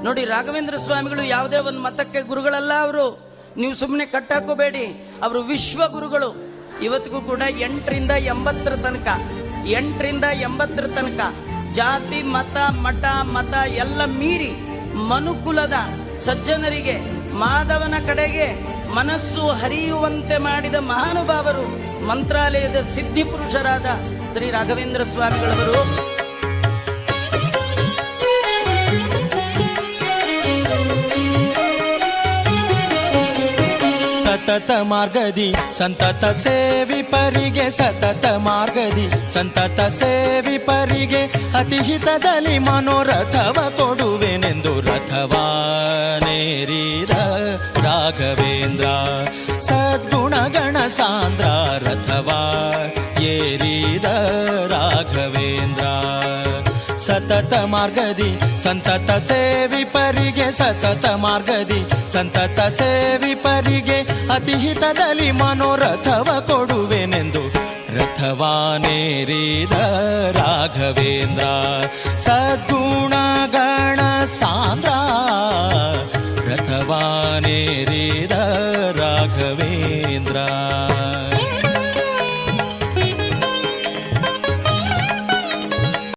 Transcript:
ನೋಡಿ, ರಾಘವೇಂದ್ರ ಸ್ವಾಮಿಗಳು ಯಾವುದೇ ಒಂದು ಮತಕ್ಕೆ ಗುರುಗಳಲ್ಲ. ಅವರು, ನೀವು ಸುಮ್ಮನೆ ಕಟ್ಟಾಕೋಬೇಡಿ, ಅವರು ವಿಶ್ವ ಗುರುಗಳು. ಇವತ್ತಿಗೂ ಕೂಡ 8ರಿಂದ 80 ತನಕ 8ರಿಂದ 80 ತನಕ ಜಾತಿ ಮತ ಮಠ ಮತ ಎಲ್ಲ ಮೀರಿ ಮನುಕುಲದ ಸಜ್ಜನರಿಗೆ ಮಾಧವನ ಕಡೆಗೆ ಮನಸ್ಸು ಹರಿಯುವಂತೆ ಮಾಡಿದ ಮಹಾನುಭಾವರು ಮಂತ್ರಾಲಯದ ಸಿದ್ಧಿ ಪುರುಷರಾದ ಶ್ರೀ ರಾಘವೇಂದ್ರ ಸ್ವಾಮಿಗಳವರು. ಸತತ ಮಾರ್ಗದಿ ಸಂತತ ಸೇವಿಪರಿಗೆ, ಸತತ ಮಾರ್ಗದಿ ಸಂತತ ಸೇವಿಪರಿಗೆ ಅತಿಹಿತದಲ್ಲಿ ಮನೋರಥವ ಕೊಡುವೆನೆಂದು ರಥವಾನೇರಿದ ರಾಘವೇಂದ್ರ. ಸದ್ಗುಣಗಣ ಸಾಂದ್ರ ರಥವಾ ಏರಿದ ರಾಘವೇಂದ್ರ. ಸತತ ಮಾರ್ಗದಿ ಸಂತತ ಸೇವಿಪರಿಗೆ, ಸತತ ಮಾರ್ಗದಿ ಸಂತತ ಸೇವಿಪರಿಗೆ ಅತಿಹಿತದಲ್ಲಿ ಮನೋರಥವ ಕೊಡುವೆನೆಂದು ರಥವಾನೇರಿದ ರಾಘವೇಂದ್ರ. ಸದ್ಗುಣಗಣ ಸಾಂದ್ರ ರಥವಾನೇರಿದ ರಾಘವೇಂದ್ರ.